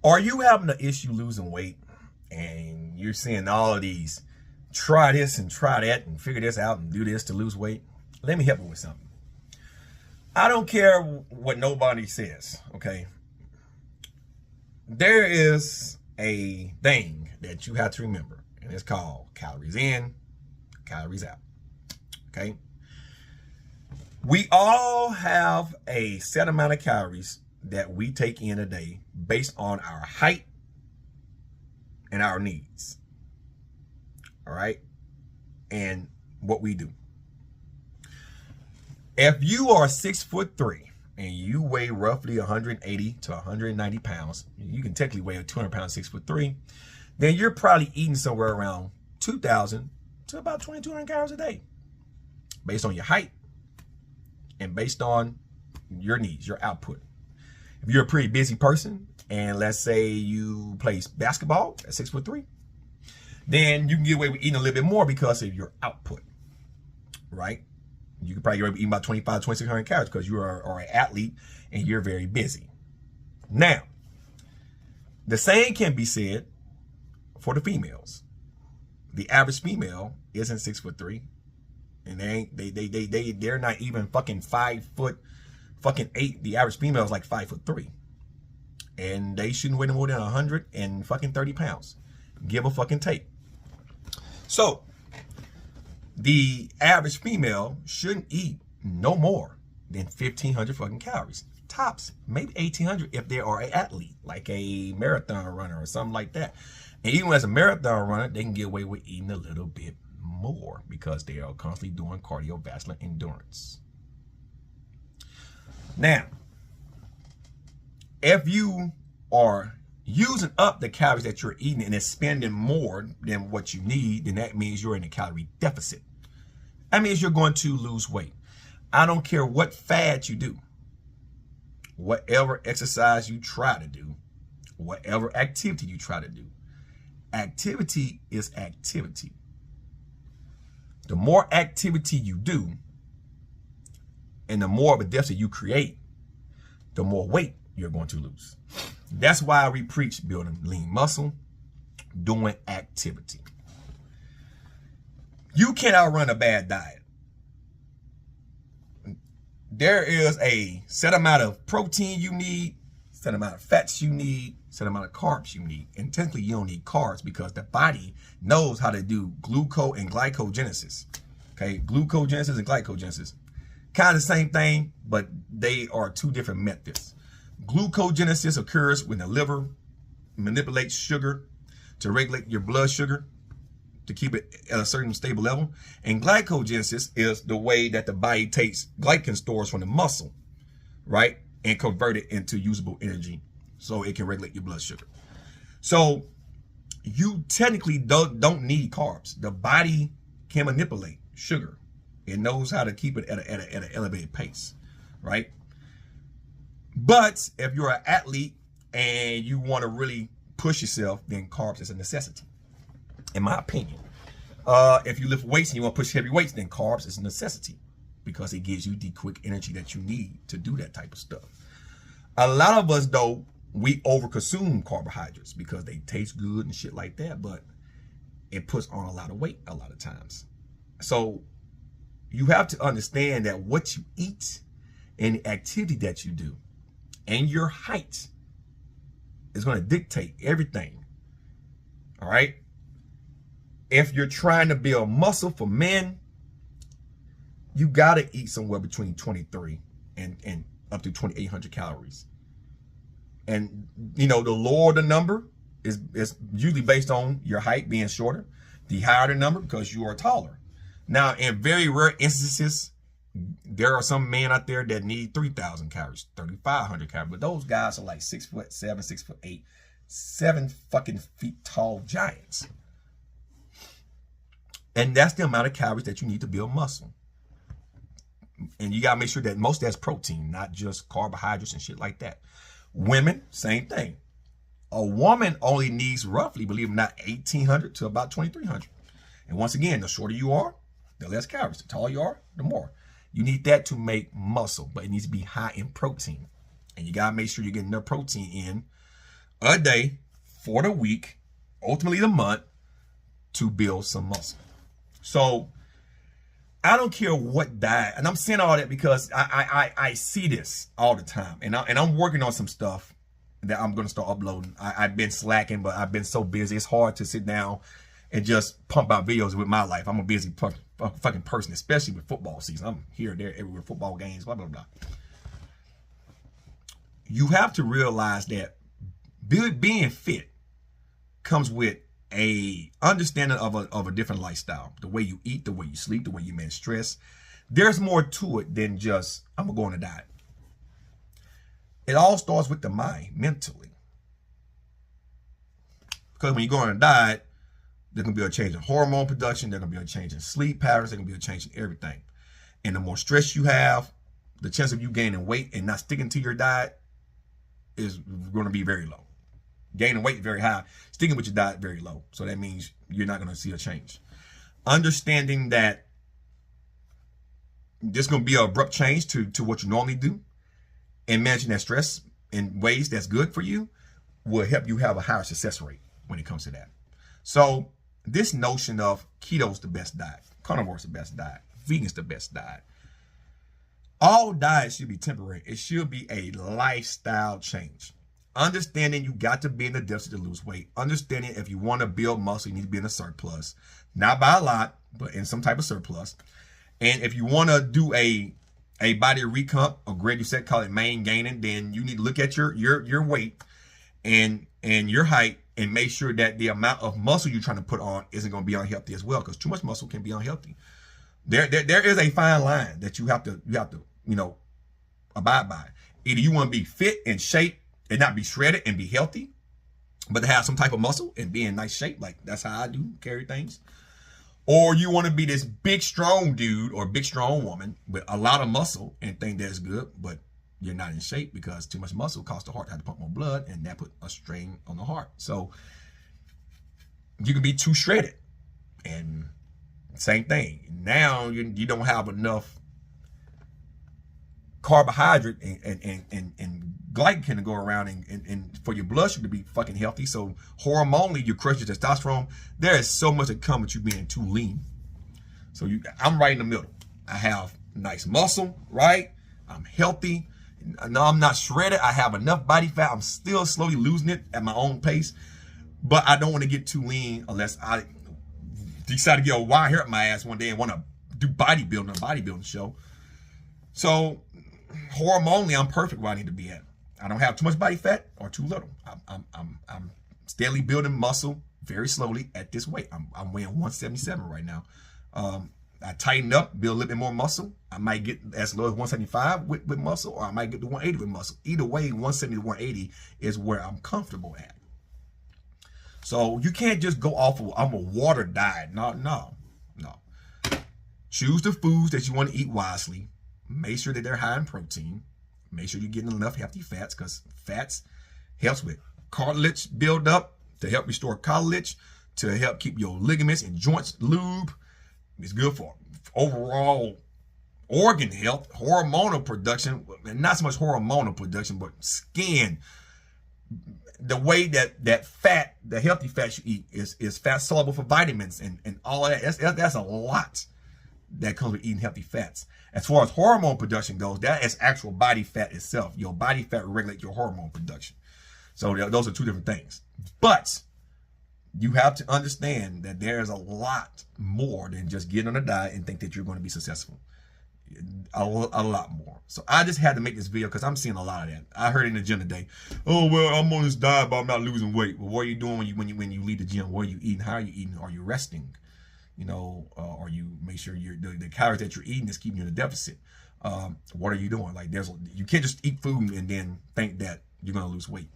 Are you having an issue losing weight and you're seeing all of these try this and try that and figure this out and do this to lose weight? Let me help you with something. I don't care what nobody says, okay? There is a thing that you have to remember, and it's called calories in, calories out, okay? We all have a set amount of calories that we take in a day based on our height and our needs, all right? And what we do. If you are 6'3" and you weigh roughly 180 to 190 pounds, you can technically weigh 200 pounds, 6'3", then you're probably eating somewhere around 2,000 to about 2,200 calories a day, based on your height and based on your needs, your output. If you're a pretty busy person, and let's say you play basketball at 6'3", then you can get away with eating a little bit more because of your output, right? You could probably eat about 2,500, 2,600 calories because you are an athlete and you're very busy. Now, the same can be said for the females. The average female isn't 6'3", and they're not even fucking 5'8". The average female is like 5'3", and they shouldn't weigh no more than 130 pounds. Give a fucking take. So the average female shouldn't eat no more than 1,500 fucking calories. Tops, maybe 1,800 if they are an athlete, like a marathon runner or something like that. And even as a marathon runner, they can get away with eating a little bit more because they are constantly doing cardiovascular endurance. Now, if you are using up the calories that you're eating and it's spending more than what you need, then that means you're in a calorie deficit. That means you're going to lose weight. I don't care what fad you do, whatever exercise you try to do, whatever activity you try to do. Activity is activity. The more activity you do and the more of a deficit you create, the more weight you're going to lose. That's why we preach building lean muscle, doing activity. You can't outrun a bad diet. There is a set amount of protein you need, set amount of fats you need, set amount of carbs you need. And technically you don't need carbs because the body knows how to do glucose and glycogenesis. Okay, glucogenesis and glycogenesis. Kind of the same thing, but they are two different methods. Glucogenesis occurs when the liver manipulates sugar to regulate your blood sugar to keep it at a certain stable level. And glycogenesis is the way that the body takes glycogen stores from the muscle, right? And convert it into usable energy so it can regulate your blood sugar. So you technically don't need carbs. The body can manipulate sugar. It knows how to keep it at an elevated pace, right? But if you're an athlete and you want to really push yourself, then carbs is a necessity, in my opinion. If you lift weights and you want to push heavy weights, then carbs is a necessity because it gives you the quick energy that you need to do that type of stuff. A lot of us, though, we overconsume carbohydrates because they taste good and shit like that, but it puts on a lot of weight a lot of times. So you have to understand that what you eat and the activity that you do and your height is going to dictate everything. All right. If you're trying to build muscle for men, you got to eat somewhere between 23 and up to 2,800 calories. And, you know, the lower the number is usually based on your height being shorter. The higher the number because you are taller. Now, in very rare instances, there are some men out there that need 3,000 calories, 3,500 calories. But those guys are like 6'7", 6'8", 7 fucking feet tall giants. And that's the amount of calories that you need to build muscle. And you got to make sure that most of that's protein, not just carbohydrates and shit like that. Women, same thing. A woman only needs roughly, believe it or not, 1,800 to about 2,300. And once again, the shorter you are, the less calories. The taller you are, the more. You need that to make muscle, but it needs to be high in protein. And you got to make sure you're getting enough protein in a day for the week, ultimately the month, to build some muscle. So I don't care what diet, and I'm saying all that because I see this all the time, and I'm working on some stuff that I'm gonna start uploading. I've been slacking, but I've been so busy. It's hard to sit down and just pump out videos with my life. I'm a busy fucking person, especially with football season. I'm here, there, everywhere, football games, blah blah blah. You have to realize that being fit comes with a understanding of a different lifestyle. The way you eat, the way you sleep, the way you manage stress. There's more to it than just, I'm gonna go on a diet. It all starts with the mind, mentally. Because when you go on a diet, there's gonna be a change in hormone production, there's gonna be a change in sleep patterns, there's gonna be a change in everything. And the more stress you have, the chance of you gaining weight and not sticking to your diet is gonna be very low. Gaining weight very high, sticking with your diet very low. So that means you're not going to see a change. Understanding that there's going to be an abrupt change to what you normally do, and managing that stress in ways that's good for you will help you have a higher success rate when it comes to that. So this notion of keto's the best diet, carnivore's the best diet, vegan's the best diet. All diets should be temporary. It should be a lifestyle change. Understanding you got to be in the deficit to lose weight. Understanding if you want to build muscle, you need to be in a surplus. Not by a lot, but in some type of surplus. And if you want to do a body recomp, or Greg, you said call it main gaining, then you need to look at your weight and your height and make sure that the amount of muscle you're trying to put on isn't going to be unhealthy as well, because too much muscle can be unhealthy. There is a fine line that you have to abide by. Either you want to be fit and shape and not be shredded and be healthy, but to have some type of muscle and be in nice shape, like that's how I do carry things. Or you want to be this big strong dude or big strong woman with a lot of muscle and think that's good, but you're not in shape because too much muscle causes the heart to have to pump more blood, and that put a strain on the heart. So you can be too shredded, and same thing. Now you don't have enough carbohydrate and glycogen to go around and for your blood sugar to be fucking healthy. So hormonally, you crush your testosterone. There is so much that comes with you being too lean. So I'm right in the middle. I have nice muscle, right? I'm healthy. No, I'm not shredded. I have enough body fat. I'm still slowly losing it at my own pace, but I don't want to get too lean unless I decide to get a wide hair up my ass one day and want to do bodybuilding, a bodybuilding show. So hormonally, I'm perfect where I need to be at. I don't have too much body fat or too little. I'm steadily building muscle very slowly at this weight. I'm weighing 177 right now. I tighten up, build a little bit more muscle. I might get as low as 175 with muscle, or I might get to 180 with muscle. Either way, 170 to 180 is where I'm comfortable at. So you can't just go off of, I'm a water diet. No. Choose the foods that you want to eat wisely. Make sure that they're high in protein. Make sure you're getting enough healthy fats, because fats helps with cartilage build up, to help restore cartilage, to help keep your ligaments and joints lube. It's good for overall organ health, hormonal production, and not so much hormonal production, but skin. The way that fat, the healthy fats you eat is fat soluble for vitamins and all of that. That's a lot that comes with eating healthy fats. As far as hormone production goes, that is actual body fat itself. Your body fat regulates your hormone production. So those are two different things. But you have to understand that there is a lot more than just getting on a diet and think that you're going to be successful. A lot more. So I just had to make this video because I'm seeing a lot of that. I heard in the gym today, oh, well, I'm on this diet, but I'm not losing weight. Well, what are you doing when you leave the gym? What are you eating? How are you eating? Are you resting? Or you make sure the calories that you're eating is keeping you in a deficit. What are you doing? Like, you can't just eat food and then think that you're going to lose weight.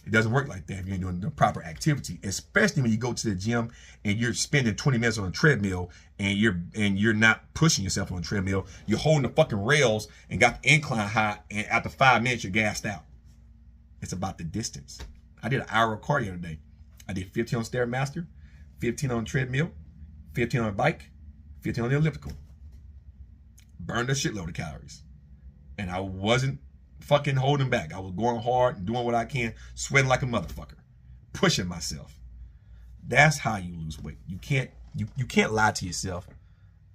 It doesn't work like that if you're doing the proper activity, especially when you go to the gym and you're spending 20 minutes on a treadmill and you're not pushing yourself on a treadmill. You're holding the fucking rails and got the incline high, and after 5 minutes, you're gassed out. It's about the distance. I did an hour of cardio today. I did 15 on Stairmaster, 15 on treadmill, 15 on a bike, 15 on the elliptical. Burned a shitload of calories. And I wasn't fucking holding back. I was going hard and doing what I can, sweating like a motherfucker, pushing myself. That's how you lose weight. You can't lie to yourself.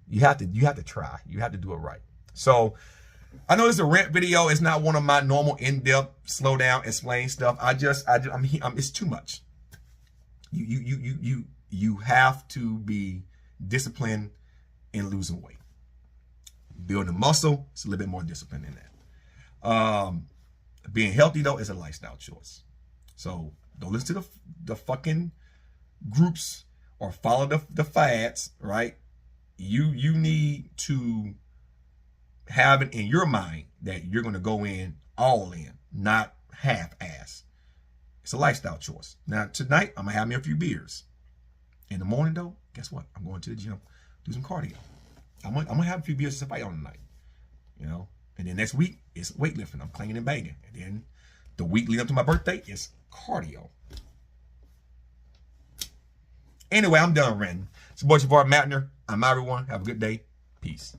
You have to try. You have to do it right. So I know this is a rant video. It's not one of my normal in-depth slow down explain stuff. I'm it's too much. You have to be disciplined in losing weight. Building muscle, it's a little bit more discipline than that. Being healthy though is a lifestyle choice. So don't listen to the fucking groups or follow the fads, right? You need to have it in your mind that you're going to go in all in, not half-ass. It's a lifestyle choice. Now tonight I'm gonna have me a few beers. In the morning though, guess what? I'm going to the gym, do some cardio. I'm gonna have a few beers to fight on tonight, you know. And then next week it's weightlifting. I'm clanging and banging. And then the week leading up to my birthday is cardio. Anyway, I'm done ranting. It's your boy Savar Matner. I'm out, everyone. Have a good day. Peace.